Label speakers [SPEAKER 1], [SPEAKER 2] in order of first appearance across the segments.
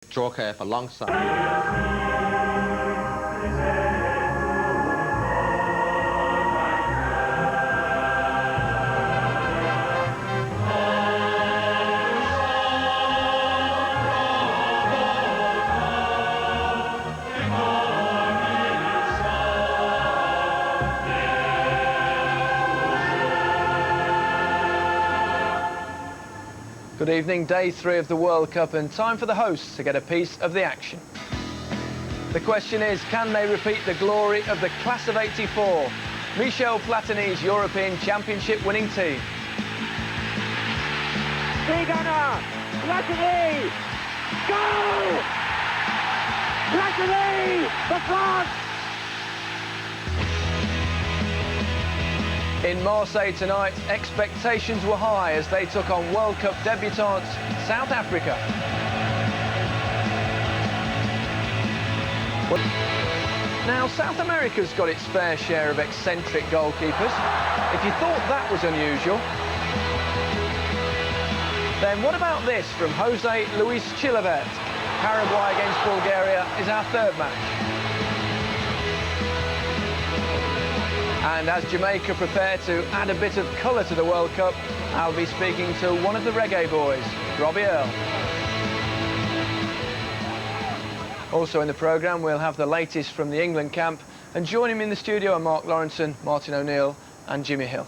[SPEAKER 1] Djorkaeff alongside.
[SPEAKER 2] Good evening, day 3 of the World Cup, and time for the hosts to get a piece of the action. The question is, can they repeat the glory of the class of '84, Michel Platini's European Championship winning team?
[SPEAKER 3] Tigana! Platini! Go! Platini! For France!
[SPEAKER 2] In Marseille tonight, expectations were high as they took on World Cup debutants South Africa. Now, South America's got its fair share of eccentric goalkeepers. If you thought that was unusual, then what about this from Jose Luis Chilavert? Paraguay against Bulgaria is our third match. And as Jamaica prepare to add a bit of colour to the World Cup, I'll be speaking to one of the reggae boys, Robbie Earle. Also in the programme, we'll have the latest from the England camp, and joining me in the studio are Mark Lawrenson, Martin O'Neill and Jimmy Hill.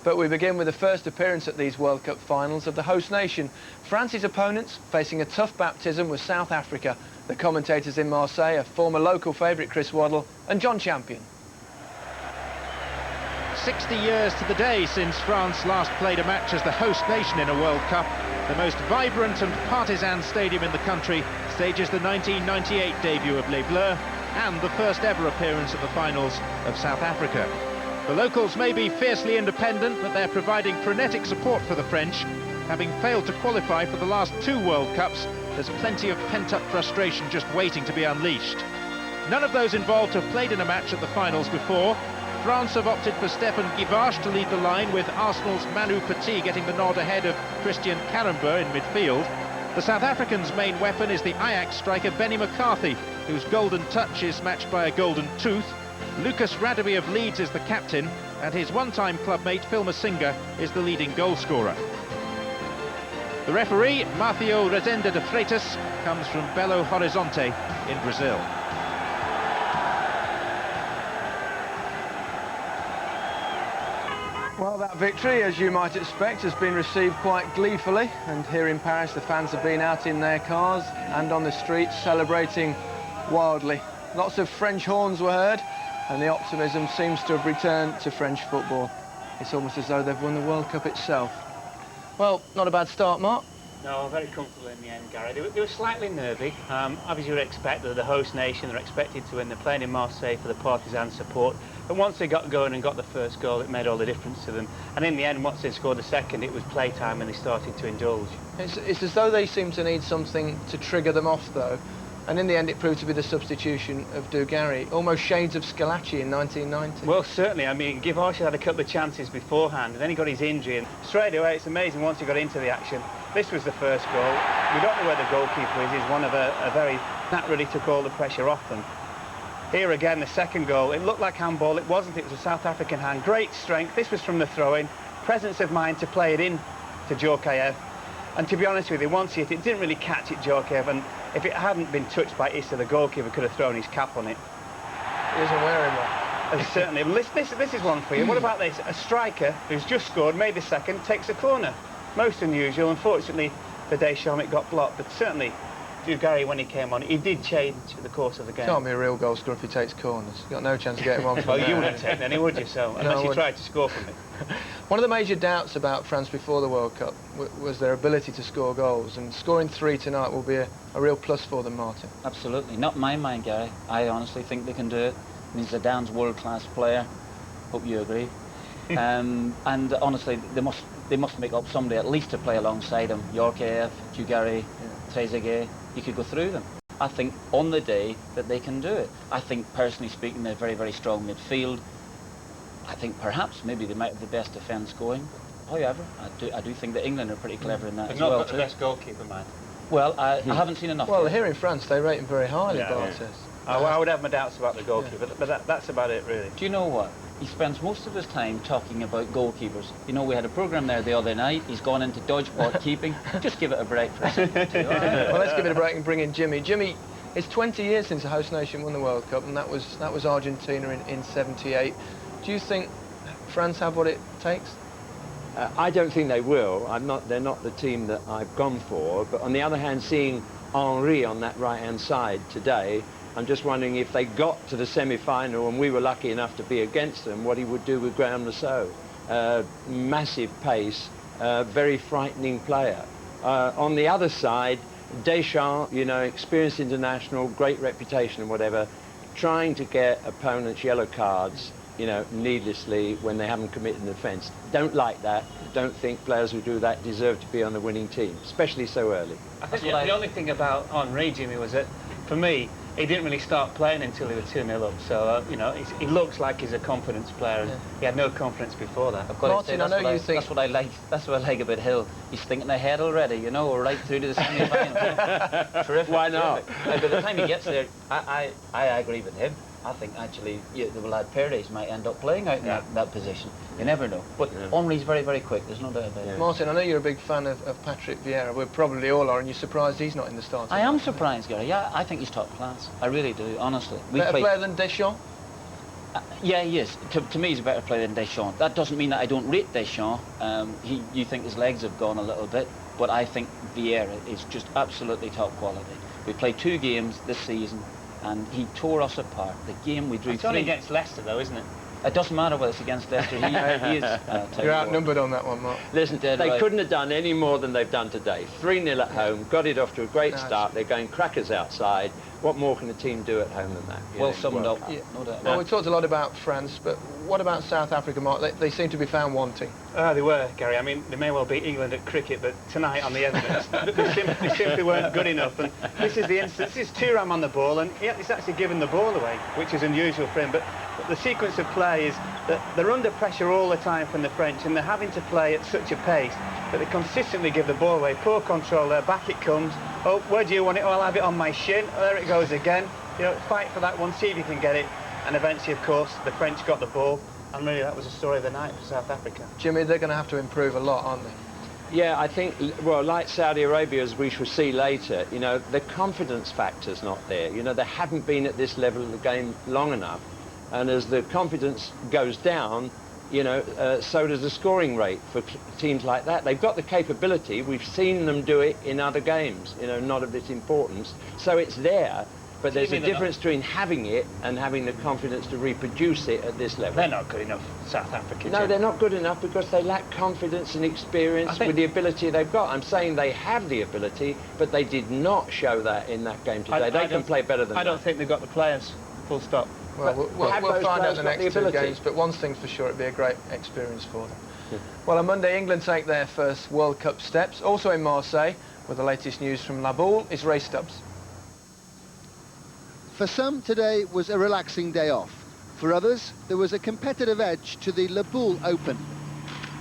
[SPEAKER 2] But we begin with the first appearance at these World Cup finals of the host nation. France's opponents facing a tough baptism with South Africa. The commentators in Marseille are former local favourite Chris Waddle and John Champion.
[SPEAKER 4] 60 years to the day since France last played a match as the host nation in a World Cup. The most vibrant and partisan stadium in the country stages the 1998 debut of Les Bleus and the first ever appearance at the finals of South Africa. The locals may be fiercely independent, but they're providing frenetic support for the French. Having failed to qualify for the last 2 World Cups, there's plenty of pent-up frustration just waiting to be unleashed. None of those involved have played in a match at the finals before. France have opted for Stéphane Guivarc'h to lead the line, with Arsenal's Manu Petit getting the nod ahead of Christian Karembeu in midfield. The South Africans' main weapon is the Ajax striker Benny McCarthy, whose golden touch is matched by a golden tooth. Lucas Radebe of Leeds is the captain, and his one-time clubmate Phil Masinga is the leading goalscorer. The referee, Matheus Rezende de Freitas, comes from Belo Horizonte in Brazil.
[SPEAKER 2] Well, that victory, as you might expect, has been received quite gleefully, and here in Paris the fans have been out in their cars and on the streets celebrating wildly. Lots of French horns were heard, and the optimism seems to have returned to French football. It's almost as though they've won the World Cup itself. Well, not a bad start, Mark.
[SPEAKER 5] No, very comfortable in the end, Gary. They were slightly nervy. Obviously, you would expect that the host nation, they're expected to win. They're playing in Marseille for the partisan support. And once they got going and got the first goal, it made all the difference to them. And in the end, once they scored the second, it was playtime and they started to indulge.
[SPEAKER 2] It's as though they seem to need something to trigger them off, though. And in the end, it proved to be the substitution of Dugarry, almost shades of Scalacci in 1990.
[SPEAKER 5] Well, certainly. I mean, Guivarc'h had a couple of chances beforehand, and then he got his injury. And straight away, it's amazing once he got into the action. This was the first goal. We don't know where the goalkeeper is. He's one of a very... That really took all the pressure off them. Here again, the second goal. It looked like handball. It wasn't. It was a South African hand. Great strength. This was from the throw-in. Presence of mind to play it in to Djorkaeff. And to be honest with you, once he hit it, didn't really catch it, Djorkaeff. And if it hadn't been touched by Issa, the goalkeeper could have thrown his cap on it.
[SPEAKER 2] He isn't wearing one.
[SPEAKER 5] Certainly. Well, this is one for you. What about this? A striker who's just scored, made the second, takes a corner. Most unusual. Unfortunately, for Deschamps, it got blocked. But certainly, Dugarry, when he came on, he did change the course of the game.
[SPEAKER 2] Can't be a real goal scorer if he takes corners. You've got no chance of getting one from
[SPEAKER 5] Well,
[SPEAKER 2] there.
[SPEAKER 5] you wouldn't take any, would you, so? Unless you tried to score from it.
[SPEAKER 2] One of the major doubts about France before the World Cup was their ability to score goals, and scoring 3 tonight will be a real plus for them, Martin.
[SPEAKER 6] Absolutely. Not in my mind, Gary. I honestly think they can do it. I mean, Zidane's a world-class player. Hope you agree. And honestly, they must make up somebody at least to play alongside him. Djorkaeff, Dugarry, Trezeguet. You could go through them. I think on the day that they can do it. I think, personally speaking, they're very, very strong midfield. I think perhaps maybe they might have the best defence going. However, I do think that England are pretty clever in that as well.
[SPEAKER 5] They've not got the best goalkeeper, man.
[SPEAKER 6] Well, I haven't seen enough.
[SPEAKER 2] Well,
[SPEAKER 6] yet.
[SPEAKER 2] here in France, they rate him very highly,
[SPEAKER 5] Yeah,
[SPEAKER 2] Bart
[SPEAKER 5] yeah.
[SPEAKER 2] says.
[SPEAKER 5] I would have my doubts about the goalkeeper, but that's about it, really.
[SPEAKER 6] Do you know what? He spends most of his time talking about goalkeepers. You know, we had a programme there the other night. He's gone into dodgeball keeping. Just give it a break for a second.
[SPEAKER 2] Well, let's give it a break and bring in Jimmy. Jimmy, it's 20 years since the host nation won the World Cup, and that was Argentina in '78. Do you think France have what it takes?
[SPEAKER 7] I don't think they will. They're not the team that I've gone for. But on the other hand, seeing Henry on that right-hand side today, I'm just wondering if they got to the semi-final and we were lucky enough to be against them, what he would do with Graham Lasso. Massive pace, very frightening player. On the other side, Deschamps, you know, experienced international, great reputation and whatever, trying to get opponents yellow cards, you know, needlessly when they haven't committed an offence. Don't like that. Don't think players who do that deserve to be on the winning team, especially so early.
[SPEAKER 5] I think the only thing about Henry, Jimmy, was that, for me, he didn't really start playing until he was 2-0 up. So, you know, he looks like he's a confidence player, and he had no confidence before that.
[SPEAKER 6] I've got to
[SPEAKER 2] Martin,
[SPEAKER 6] say,
[SPEAKER 2] I know you think...
[SPEAKER 6] That's what I like. That's what I like about Hill. He's thinking ahead already, you know, right through to the semi-final. Terrific. Why not? By the time he gets there, I agree with him. I think actually the lad Perez might end up playing out in that position. You never know. But Henry's very, very quick. There's no doubt about it.
[SPEAKER 2] Martin, I know you're a big fan of Patrick Vieira. We probably all are, and you're surprised he's not in the starting.
[SPEAKER 6] I am surprised, Gary. Yeah, I think he's top class. I really do, honestly.
[SPEAKER 2] Better player than Deschamps?
[SPEAKER 6] Yeah, he is. To me, he's a better player than Deschamps. That doesn't mean that I don't rate Deschamps. You think his legs have gone a little bit, but I think Vieira is just absolutely top quality. We played 2 games this season, and he tore us apart. The game we drew.
[SPEAKER 5] It's only against Leicester, though, isn't it?
[SPEAKER 6] It doesn't matter whether it's against Leicester. He is.
[SPEAKER 2] You're outnumbered on that one, Mark.
[SPEAKER 7] Listen, they couldn't have done any more than they've done today. 3-0 at home, got it off to a great start. They're going crackers outside. What more can a team do at home than that?
[SPEAKER 6] Well summed up.
[SPEAKER 2] Yeah.
[SPEAKER 6] No doubt.
[SPEAKER 2] Well, we talked a lot about France, but what about South Africa, Mark? They seem to be found wanting.
[SPEAKER 5] They were, Gary. I mean, they may well beat England at cricket, but tonight on the evidence, they simply weren't good enough. And this is the instance. This is Thuram on the ball, and he's actually given the ball away, which is unusual for him. But the sequence of play is that they're under pressure all the time from the French, and they're having to play at such a pace that they consistently give the ball away. Poor control there. Back it comes. Oh, where do you want it? Oh, I'll have it on my shin. Oh, there it goes again. You know, fight for that one, see if you can get it. And eventually, of course, the French got the ball. And really, that was the story of the night for South Africa.
[SPEAKER 2] Jimmy, they're going to have to improve a lot, aren't they?
[SPEAKER 7] Yeah, I think, well, like Saudi Arabia, as we shall see later, you know, the confidence factor's not there. You know, they haven't been at this level of the game long enough. And as the confidence goes down, you know, so does the scoring rate for teams like that. They've got the capability. We've seen them do it in other games, you know, not of this importance. So it's there. But there's a difference between having it and having the confidence to reproduce it at this level.
[SPEAKER 5] They're not good enough, South Africa.
[SPEAKER 7] No, they're not good enough because they lack confidence and experience with the ability they've got. I'm saying they have the ability, but they did not show that in that game today. They can play better than that.
[SPEAKER 5] I don't think they've got the players, full stop.
[SPEAKER 2] Well, we'll find out the next 2 games, but one thing's for sure, it'd be a great experience for them. Well, on Monday, England take their first World Cup steps. Also in Marseille, with the latest news from La Boule, is Ray Stubbs.
[SPEAKER 8] For some, today was a relaxing day off. For others, there was a competitive edge to the La Boule Open.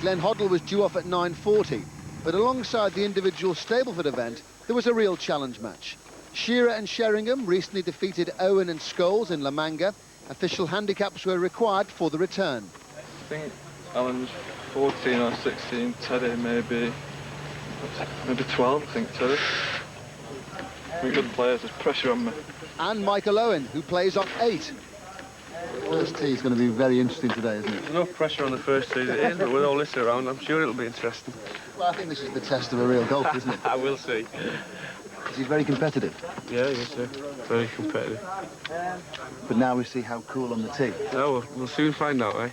[SPEAKER 8] Glenn Hoddle was due off at 9:40, but alongside the individual Stableford event, there was a real challenge match. Shearer and Sheringham recently defeated Owen and Scholes in La Manga. Official handicaps were required for the return.
[SPEAKER 9] I think Alan's 14 or 16, Teddy maybe 12, I think, Teddy. We're good players, there's pressure on me.
[SPEAKER 8] And Michael Owen, who plays on 8. First tee is going to be very interesting today, isn't it?
[SPEAKER 9] There's no pressure on the first tee, it is, but with all this around, I'm sure it'll be interesting.
[SPEAKER 8] Well, I think this is the test of a real golfer, isn't it?
[SPEAKER 9] I will see.
[SPEAKER 8] Because he's very competitive.
[SPEAKER 9] Yeah, yes, sir. Very competitive.
[SPEAKER 8] But now we see how cool on the tee.
[SPEAKER 9] No, we'll soon find out, eh?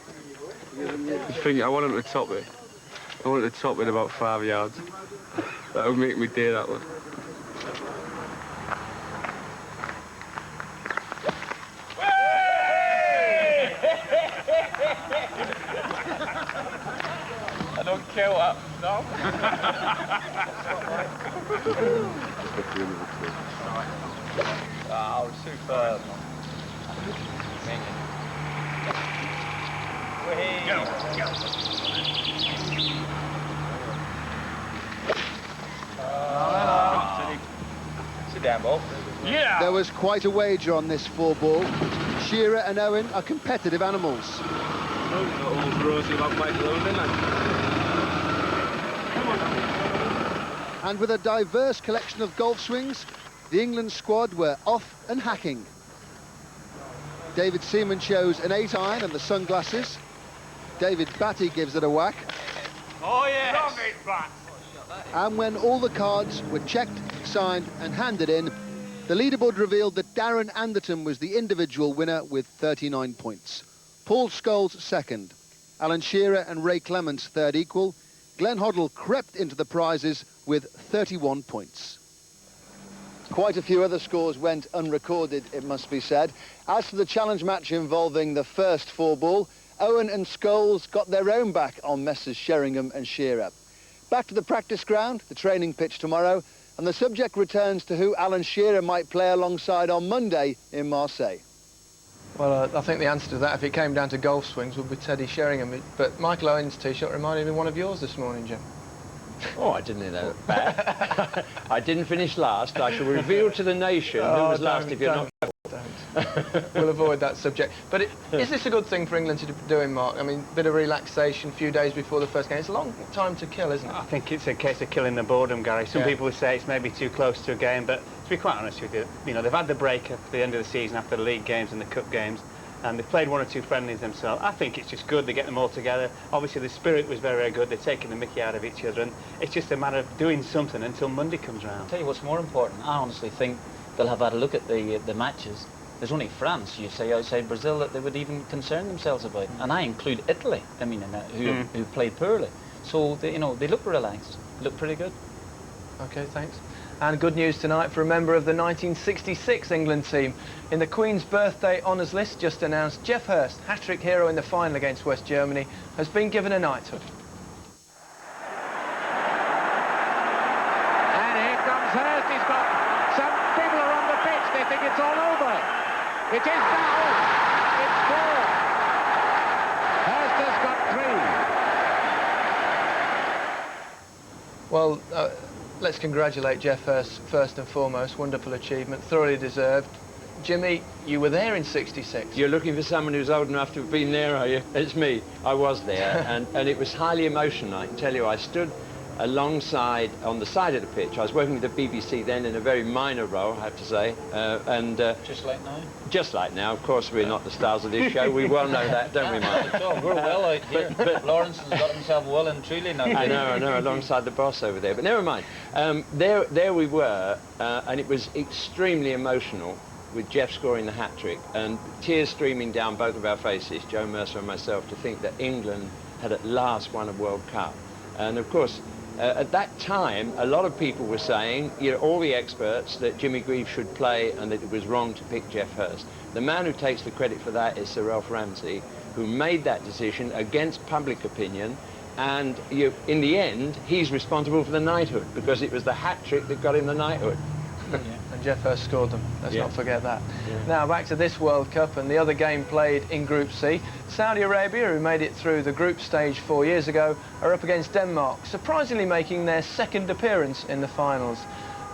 [SPEAKER 9] The thing, I want him to top it. I want him to top it about 5 yards. That would make me day that one.
[SPEAKER 1] I don't care what, no? Oh, superb. Yeah!
[SPEAKER 8] There was quite a wager on this 4-ball. Shearer and Owen are competitive animals. And with a diverse collection of golf swings, the England squad were off and hacking. David Seaman chose an 8-iron and the sunglasses. David Batty gives it a whack.
[SPEAKER 1] Oh, yes! Wrong it, Bat.
[SPEAKER 8] And when all the cards were checked, signed and handed in, the leaderboard revealed that Darren Anderton was the individual winner with 39 points. Paul Scholes second. Alan Shearer and Ray Clements third equal. Glenn Hoddle crept into the prizes with 31 points. Quite a few other scores went unrecorded, it must be said. As for the challenge match involving the first 4-ball, Owen and Scholes got their own back on Messrs Sheringham and Shearer. Back to the practice ground, the training pitch tomorrow, and the subject returns to who Alan Shearer might play alongside on Monday in Marseille.
[SPEAKER 2] Well, I think the answer to that, if it came down to golf swings, would be Teddy Sheringham. But Michael Owen's tee-shot reminded me of one of yours this morning, Jim.
[SPEAKER 7] Oh, I didn't think that was bad. I didn't finish last. I shall reveal to the nation who was last if you're not...
[SPEAKER 2] Don't. We'll avoid that subject. But is this a good thing for England to be doing, Mark? I mean, a bit of relaxation, a few days before the first game. It's a long time to kill, isn't it?
[SPEAKER 5] I think it's a case of killing the boredom, Gary. Some people would say it's maybe too close to a game, but to be quite honest with you, they've had the break at the end of the season after the league games and the cup games, and they've played one or two friendlies themselves. I think it's just good they get them all together. Obviously, the spirit was very, very good. They're taking the mickey out of each other, and it's just a matter of doing something until Monday comes around.
[SPEAKER 6] I'll tell you what's more important. I honestly think they'll have had a look at the matches. There's only France, you say, outside Brazil that they would even concern themselves about. And I include Italy, I mean, in that, who played poorly. So, they look relaxed, look pretty good.
[SPEAKER 2] OK, thanks. And good news tonight for a member of the 1966 England team. In the Queen's birthday honours list just announced, Jeff Hurst, hat-trick hero in the final against West Germany, has been given a knighthood.
[SPEAKER 3] And here comes Hurst. He's got some people are on the pitch. They think it's all over. It is now. It's 4. Hurst has got 3.
[SPEAKER 2] Well, let's congratulate Jeff Hurst first and foremost. Wonderful achievement, thoroughly deserved. Jimmy, you were there in '66.
[SPEAKER 7] You're looking for someone who's old enough to have been there, are you? It's me. I was there, and it was highly emotional, I can tell you. I stood alongside, on the side of the pitch. I was working with the BBC then in a very minor role, I have to say.
[SPEAKER 6] Just like now?
[SPEAKER 7] Just like now. Of course, we're not the stars of this show. We well know that, don't we, Mike?
[SPEAKER 6] We're well out here. But Lawrenson's got himself well and truly now.
[SPEAKER 7] I know, alongside the boss over there. But never mind. There we were, and it was extremely emotional with Jeff scoring the hat-trick and tears streaming down both of our faces, Joe Mercer and myself, to think that England had at last won a World Cup. And of course, at that time, a lot of people were saying, all the experts, that Jimmy Greaves should play and that it was wrong to pick Jeff Hurst. The man who takes the credit for that is Sir Ralph Ramsey, who made that decision against public opinion, and in the end, he's responsible for the knighthood, because it was the hat-trick that got him the knighthood.
[SPEAKER 2] And Jeff Hurst scored them, let's not forget that. Now back to this World Cup and the other game played in Group C. Saudi Arabia, who made it through the group stage 4 years ago, are up against Denmark, surprisingly making their second appearance in the finals.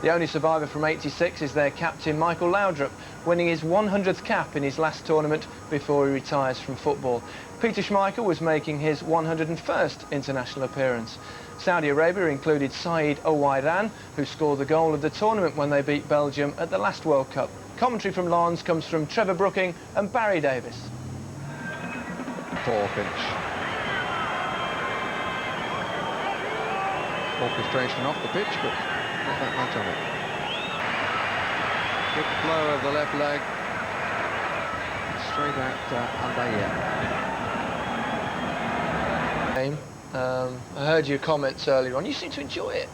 [SPEAKER 2] The only survivor from '86 is their captain Michael Laudrup, winning his 100th cap in his last tournament before he retires from football. Peter Schmeichel was making his 101st international appearance. Saudi Arabia included Saeed Owaidan, who scored the goal of the tournament when they beat Belgium at the last World Cup. Commentary from Lawrence comes from Trevor Brooking and Barry Davis.
[SPEAKER 10] Hawkins. Orchestration off the pitch, but not that much on it. Good flow of the left leg. Straight at Andaya.
[SPEAKER 2] I heard your comments earlier on. You seem to enjoy it.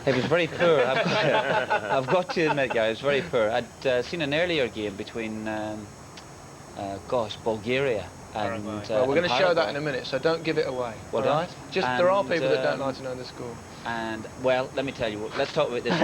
[SPEAKER 6] It was very poor. I've got to admit, guys, it was very poor. I'd seen an earlier game between, Bulgaria and
[SPEAKER 2] well, we're going to show that in a minute, so don't give it away.
[SPEAKER 6] Well,
[SPEAKER 2] all right? Just there are people that don't like to know the score.
[SPEAKER 6] And, well, let me tell you, let's talk about this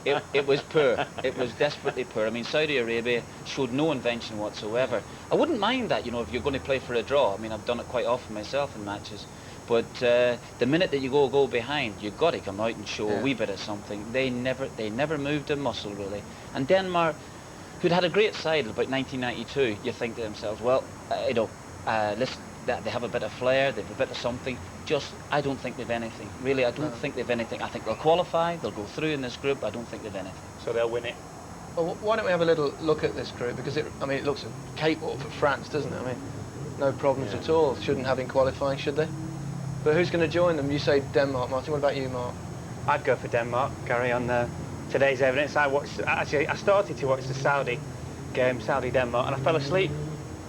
[SPEAKER 6] game. It was poor. It was desperately poor. I mean, Saudi Arabia showed no invention whatsoever. I wouldn't mind that, if you're going to play for a draw. I mean, I've done it quite often myself in matches. But the minute that you go behind, you've got to come out and show a wee bit of something. They never moved a muscle, really. And Denmark, who'd had a great side about 1992, you think to themselves, well, you know, they have a bit of flair, they have a bit of something. Just, I don't think they've anything. Really, I don't think they've anything. I think they'll qualify, they'll go through in this group. I don't think they've anything.
[SPEAKER 5] So they'll win it.
[SPEAKER 2] Well, why don't we have a little look at this group? Because I mean, it looks a cakewalk for France, doesn't it? I mean, no problems at all. Shouldn't have in qualifying, should they? But who's going to join them? You say Denmark, Martin. What about you, Mark?
[SPEAKER 5] I'd go for Denmark. Carry on today's evidence. I started to watch the Saudi game, Saudi-Denmark, and I fell asleep.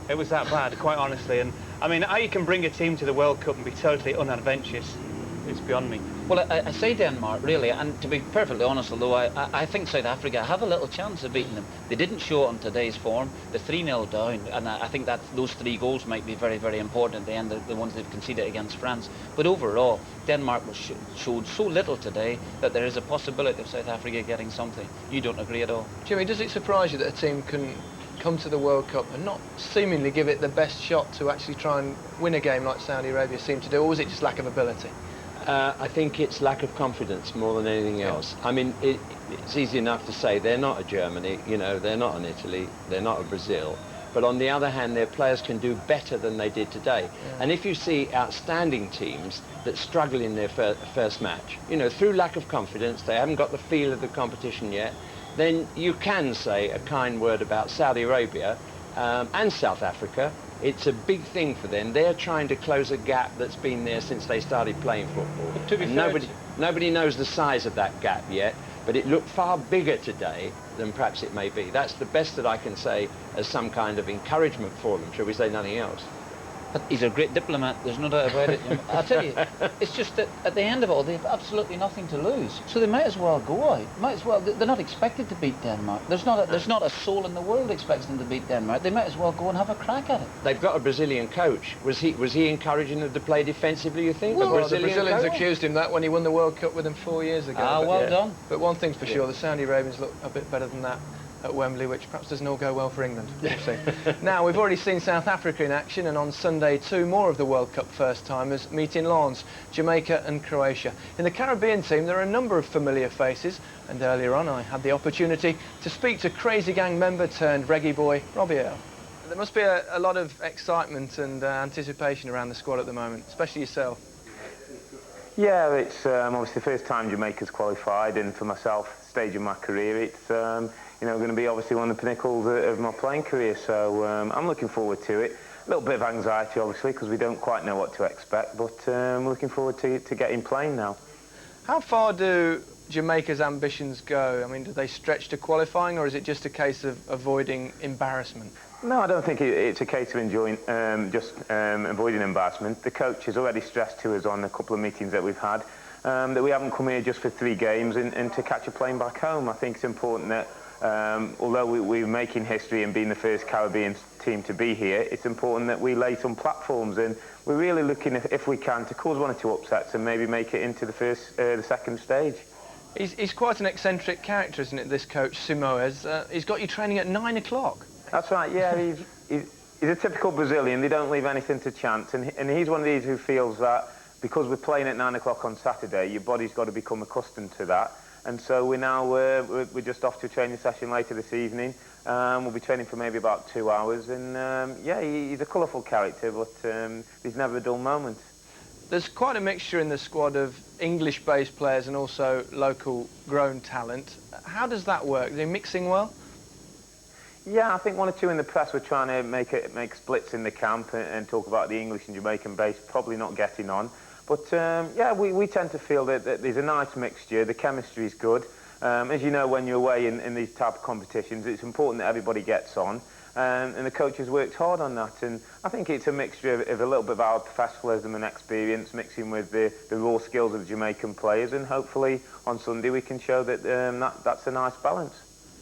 [SPEAKER 5] It was that bad, quite honestly. And I mean, how you can bring a team to the World Cup and be totally unadventurous, it's beyond me.
[SPEAKER 6] Well, I say Denmark, really, and to be perfectly honest, although I think South Africa have a little chance of beating them. They didn't show it on today's form. They're 3-0 down, and I think that those 3 goals might be very, very important at the end, the ones they've conceded against France. But overall, Denmark showed so little today that there is a possibility of South Africa getting something. You don't agree at all?
[SPEAKER 2] Jimmy, does it surprise you that a team can come to the World Cup and not seemingly give it the best shot to actually try and win a game like Saudi Arabia seemed to do, or was it just lack of ability?
[SPEAKER 7] I think it's lack of confidence more than anything else. I mean, it's easy enough to say they're not a Germany, you know, they're not an Italy, they're not a Brazil. But on the other hand, their players can do better than they did today. And if you see outstanding teams that struggle in their first match, you know, through lack of confidence, they haven't got the feel of the competition yet, then you can say a kind word about Saudi Arabia and South Africa. It's a big thing for them. They're trying to close a gap that's been there since they started playing football.
[SPEAKER 5] But to be fair,
[SPEAKER 7] nobody knows the size of that gap yet, but it looked far bigger today than perhaps it may be. That's the best that I can say as some kind of encouragement for them, shall we say nothing else.
[SPEAKER 6] But he's a great diplomat, there's no doubt about it. I'll tell you, it's just that at the end of it all, they have absolutely nothing to lose. So they might as well go out. Might as well. They're not expected to beat Denmark. There's not a soul in the world expects them to beat Denmark. They might as well go and have a crack at it.
[SPEAKER 7] They've got a Brazilian coach. Was he encouraging them to play defensively, you think?
[SPEAKER 2] Well, the Brazilians accused him that when he won the World Cup with them 4 years ago.
[SPEAKER 6] Ah, well done.
[SPEAKER 2] But one thing's for sure, the Saudi Arabians look a bit better than that at Wembley, which perhaps doesn't all go well for England. We'll see. Now, we've already seen South Africa in action, and on Sunday, 2 more of the World Cup first-timers meet in Lawrence, Jamaica and Croatia. In the Caribbean team, there are a number of familiar faces, and earlier on I had the opportunity to speak to Crazy Gang member turned reggae boy, Robbie Earle. There must be a lot of excitement and anticipation around the squad at the moment, especially yourself.
[SPEAKER 11] Yeah, it's obviously the first time Jamaica's qualified, and for myself, stage of my career, it's you know, going to be obviously one of the pinnacles of my playing career. So I'm looking forward to it. A little bit of anxiety, obviously, because we don't quite know what to expect, but I'm looking forward to getting playing now.
[SPEAKER 2] How far do Jamaica's ambitions go? I mean, do they stretch to qualifying, or is it just a case of avoiding embarrassment?
[SPEAKER 11] No, I don't think it's a case of enjoying avoiding embarrassment. The coach has already stressed to us on a couple of meetings that we've had that we haven't come here just for 3 games and to catch a plane back home. I think it's important that although we're making history and being the first Caribbean team to be here, it's important that we lay some platforms, and we're really looking, if we can, to cause 1 or 2 upsets and maybe make it into the second stage.
[SPEAKER 2] He's quite an eccentric character, isn't it, this coach, Simoes? He's got you training at 9 o'clock.
[SPEAKER 11] That's right, yeah, he's a typical Brazilian. They don't leave anything to chance, and he's one of these who feels that because we're playing at 9 o'clock on Saturday, your body's got to become accustomed to that. And so we're just off to a training session later this evening. We'll be training for maybe about 2 hours, and yeah, he's a colourful character, but there's never a dull moment.
[SPEAKER 2] There's quite a mixture in the squad of English-based players and also local grown talent. How does that work? Are they mixing well?
[SPEAKER 11] Yeah, I think 1 or 2 in the press were trying to make splits in the camp and talk about the English and Jamaican base probably not getting on. But yeah, we tend to feel that there's a nice mixture. The chemistry is good. As you know, when you're away in these type of competitions, it's important that everybody gets on. And the coach has worked hard on that. And I think it's a mixture of a little bit of our professionalism and experience mixing with the raw skills of the Jamaican players. And hopefully on Sunday we can show that that's a nice balance.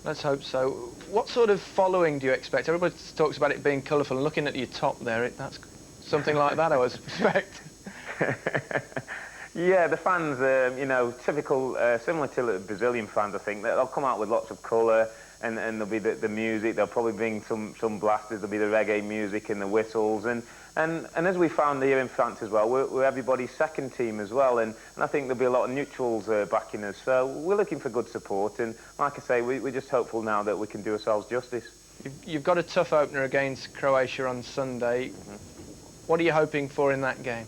[SPEAKER 2] Let's hope so. What sort of following do you expect? Everybody talks about it being colourful, and looking at your top there, that's something like that, I would suspect.
[SPEAKER 11] Yeah, the fans, you know, typical, similar to the Brazilian fans, I think. They'll come out with lots of colour, and there'll be the music. They'll probably bring some blasters. There'll be the reggae music and the whistles, and as we found here in France as well, we're everybody's second team as well, and I think there'll be a lot of neutrals backing us. So we're looking for good support, and like I say, we're just hopeful now that we can do ourselves justice.
[SPEAKER 2] You've got a tough opener against Croatia on Sunday. What are you hoping for in that game?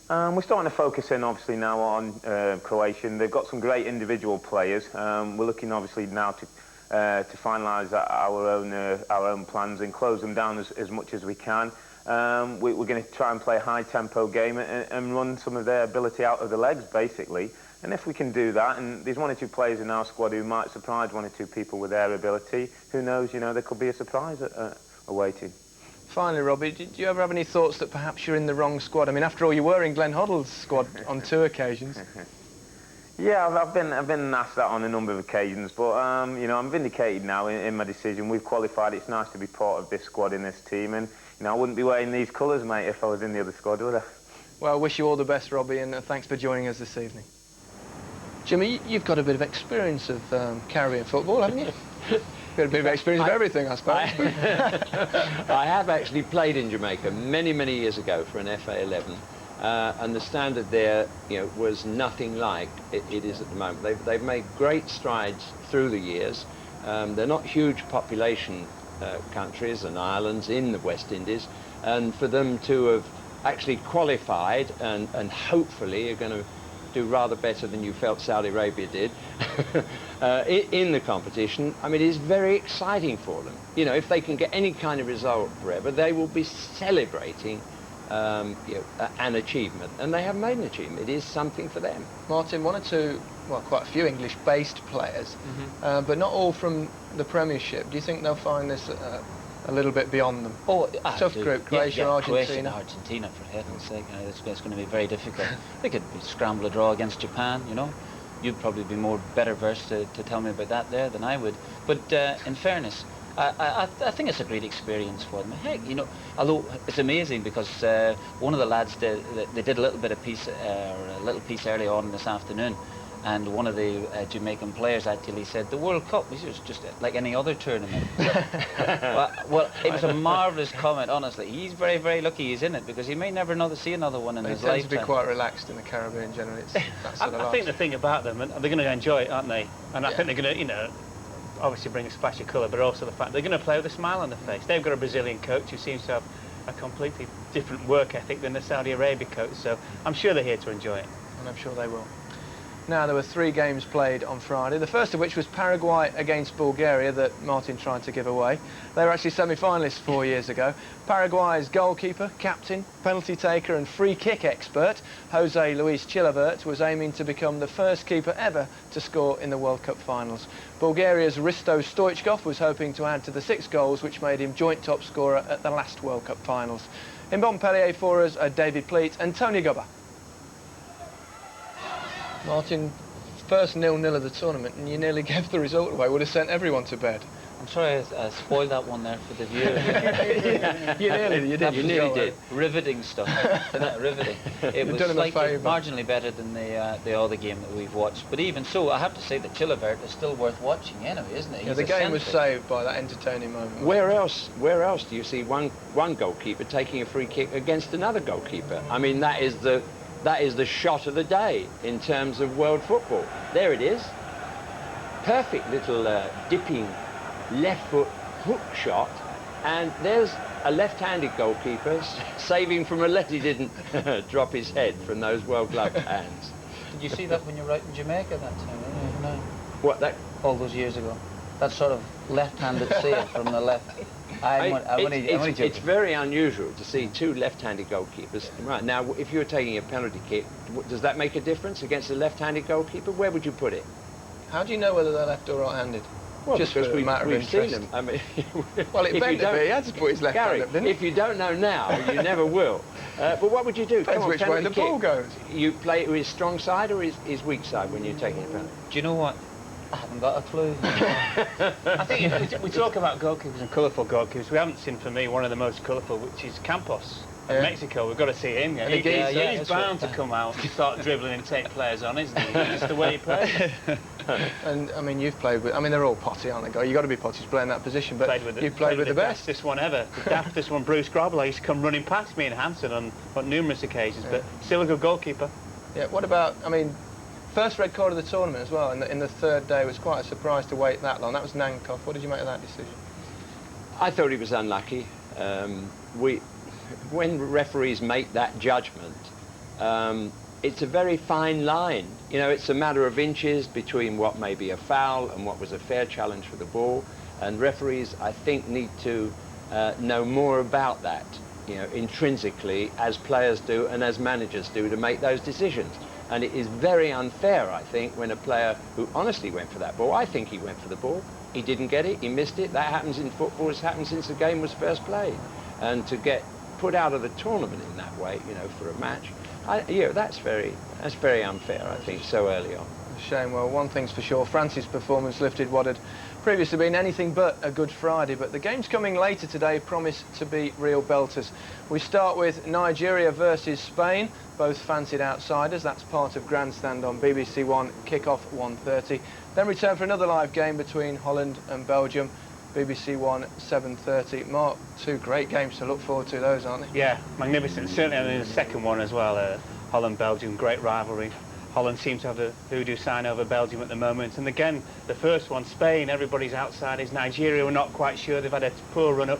[SPEAKER 11] We're starting to focus in, obviously, now on Croatia. They've got some great individual players. We're looking, obviously, now to finalise our own plans and close them down as much as we can. We're going to try and play a high-tempo game and run some of their ability out of the legs, basically. And if we can do that, and there's 1 or 2 players in our squad who might surprise 1 or 2 people with their ability, who knows, you know, there could be a surprise awaiting.
[SPEAKER 2] Finally, Robbie, did you ever have any thoughts that perhaps you're in the wrong squad? I mean, after all, you were in Glenn Hoddle's squad on 2 occasions.
[SPEAKER 11] Yeah, I've been asked that on a number of occasions, but you know, I'm vindicated now in my decision. We've qualified. It's nice to be part of this squad in this team, and you know, I wouldn't be wearing these colours, mate, if I was in the other squad, would I?
[SPEAKER 2] Well, I wish you all the best, Robbie, and thanks for joining us this evening. Jimmy, you've got a bit of experience of Caribbean football, haven't you? Got a bit of experience of everything, I suppose.
[SPEAKER 7] I have actually played in Jamaica many, many years ago for an FA11, and the standard there, you know, was nothing like it is at the moment. They've made great strides through the years. They're not huge population countries and islands in the West Indies, and for them to have actually qualified and hopefully are going to do rather better than you felt Saudi Arabia did in the competition. I mean, it is very exciting for them. You know, if they can get any kind of result forever, they will be celebrating you know, an achievement, and they have made an achievement. It is something for them.
[SPEAKER 2] Martin, 1 or 2, well, quite a few English-based players, but not all from the Premiership. Do you think they'll find this a little bit beyond them?
[SPEAKER 6] Oh,
[SPEAKER 2] tough group, Croatia, Argentina.
[SPEAKER 6] Argentina, for heaven's sake, you know, it's going to be very difficult. They could scramble a draw against Japan, you know. You'd probably be better versed to tell me about that there than I would. But in fairness, I think it's a great experience for them. Heck, you know, although it's amazing because one of the lads they did a little piece early on this afternoon, and one of the Jamaican players actually said the World Cup was just like any other tournament. well, it was a marvellous comment, honestly. He's very, very lucky he's in it, because he may never see another one in his lifetime.
[SPEAKER 2] They tend to be quite relaxed in the Caribbean generally.
[SPEAKER 5] I think the thing about them, and they're going to enjoy it, aren't they? And I think they're going to, you know, obviously bring a splash of colour, but also the fact they're going to play with a smile on their face. They've got a Brazilian coach who seems to have a completely different work ethic than the Saudi Arabia coach, so I'm sure they're here to enjoy it.
[SPEAKER 2] And I'm sure they will. Now, there were 3 games played on Friday, the first of which was Paraguay against Bulgaria that Martin tried to give away. They were actually semi-finalists 4 years ago. Paraguay's goalkeeper, captain, penalty taker and free kick expert, Jose Luis Chilavert, was aiming to become the first keeper ever to score in the World Cup finals. Bulgaria's Risto Stoichkov was hoping to add to the 6 goals which made him joint top scorer at the last World Cup finals. In Montpellier for us are David Pleat and Tony Gubba. Martin, first 0-0 of the tournament, and you nearly gave the result away. Would have sent everyone to bed.
[SPEAKER 6] I'm sorry I spoiled that one there for the viewers.
[SPEAKER 2] You nearly did.
[SPEAKER 6] Riveting stuff. Isn't that riveting? It was slightly, marginally better than the other game that we've watched. But even so, I have to say that Chilavert is still worth watching anyway, isn't it?
[SPEAKER 2] Yeah, the game was saved by that entertaining moment.
[SPEAKER 7] Where else do you see one goalkeeper taking a free kick against another goalkeeper? I mean, that is the shot of the day in terms of world football. There it is. Perfect little dipping left foot hook shot, and there's a left-handed goalkeeper saving from a left. He didn't drop his head from those well-gloved hands.
[SPEAKER 6] Did you see that when you were out in Jamaica that time? No.
[SPEAKER 7] What, that?
[SPEAKER 6] All those years ago. That sort of left-handed save from the left.
[SPEAKER 7] It's very unusual to see 2 left-handed goalkeepers. Right, now, if you were taking a penalty kick, does that make a difference against a left-handed goalkeeper? Where would you put it?
[SPEAKER 2] How do you know whether they're left or right-handed?
[SPEAKER 7] Well,
[SPEAKER 2] just
[SPEAKER 7] because
[SPEAKER 2] we've
[SPEAKER 7] seen them. I mean,
[SPEAKER 2] well, it bent a bit. He had to put his left hand up, didn't he?
[SPEAKER 7] If you don't know now, you never will. But what would you do?
[SPEAKER 2] Depends which way the ball goes.
[SPEAKER 7] You play it with his strong side or his weak side when you're taking a penalty?
[SPEAKER 6] Do you know what? I haven't got a clue.
[SPEAKER 5] I think we talk about goalkeepers and colourful goalkeepers. We haven't seen, for me, one of the most colourful, which is Campos. And Mexico, we've got to see him. Yeah. He's bound to come out and start dribbling and take players on, isn't he? Just the way he plays.
[SPEAKER 2] And I mean, you've played with. I mean, they're all potty, aren't they? You've got to be potty to play in that position. But you've played with the best.
[SPEAKER 5] This one ever. The daftest one, Bruce Grobbelaar, used to come running past me in Hampton on numerous occasions, but still a good goalkeeper.
[SPEAKER 2] Yeah. What about? I mean, first red card of the tournament as well. In the third day, it was quite a surprise to wait that long. That was Nankoff. What did you make of that decision?
[SPEAKER 7] I thought he was unlucky. When referees make that judgment, it's a very fine line. You know, it's a matter of inches between what may be a foul and what was a fair challenge for the ball. And referees, I think, need to know more about that, you know, intrinsically, as players do and as managers do, to make those decisions. And it is very unfair, I think, when a player who honestly went for that ball, I think he went for the ball, he didn't get it, he missed it. That happens in football, it's happened since the game was first played. And to get put out of the tournament in that way, you know, for a match, that's very unfair, I think, so early on.
[SPEAKER 2] A shame. Well, one thing's for sure, France's performance lifted what had previously been anything but a good Friday, but the games coming later today promise to be real belters. We start with Nigeria versus Spain, both fancied outsiders. That's part of Grandstand on BBC1, kick-off 1:30. Then return for another live game between Holland and Belgium, BBC1 7:30. Mark, two great games to look forward to, those, aren't they?
[SPEAKER 5] Yeah, magnificent. Certainly in the second one as well. Holland-Belgium, great rivalry. Holland seems to have the voodoo sign over Belgium at the moment. And again, the first one, Spain, everybody's outsiders. Nigeria, we're not quite sure. They've had a poor run-up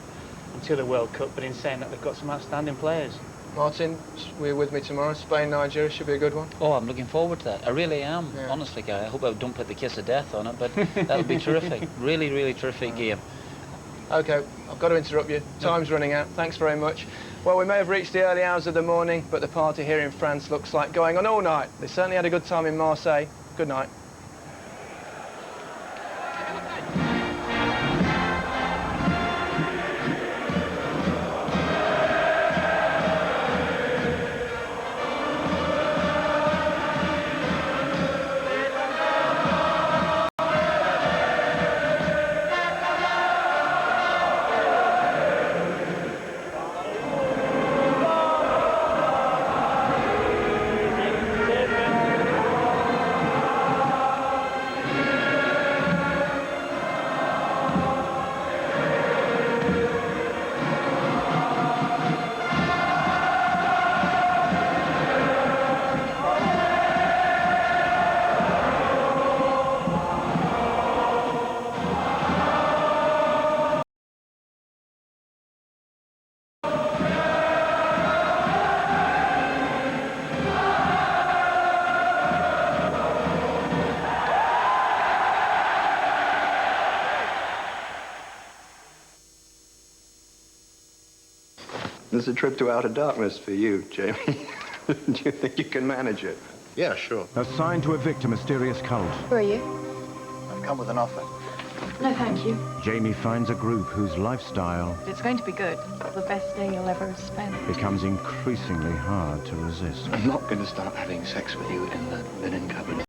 [SPEAKER 5] until the World Cup, but in saying that, they've got some outstanding players.
[SPEAKER 2] Martin, we're with me tomorrow. Spain, Nigeria should be a good one.
[SPEAKER 6] Oh, I'm looking forward to that. I really am, honestly, Gary. I hope I don't put the kiss of death on it, but that'll be terrific. Really, really terrific game.
[SPEAKER 2] OK, I've got to interrupt you. Time's running out. Thanks very much. Well, we may have reached the early hours of the morning, but the party here in France looks like going on all night. They certainly had a good time in Marseille. Good night.
[SPEAKER 12] This is a trip to outer darkness for you, Jamie. Do you think you can manage it?
[SPEAKER 13] Yeah, sure.
[SPEAKER 14] Assigned to evict a mysterious cult.
[SPEAKER 15] Who are you?
[SPEAKER 13] I've come with an offer.
[SPEAKER 15] No, thank you.
[SPEAKER 14] Jamie finds a group whose lifestyle...
[SPEAKER 15] It's going to be good. The best day you'll ever spend.
[SPEAKER 14] ...becomes increasingly hard to resist.
[SPEAKER 13] I'm not going to start having sex with you in the linen cupboard.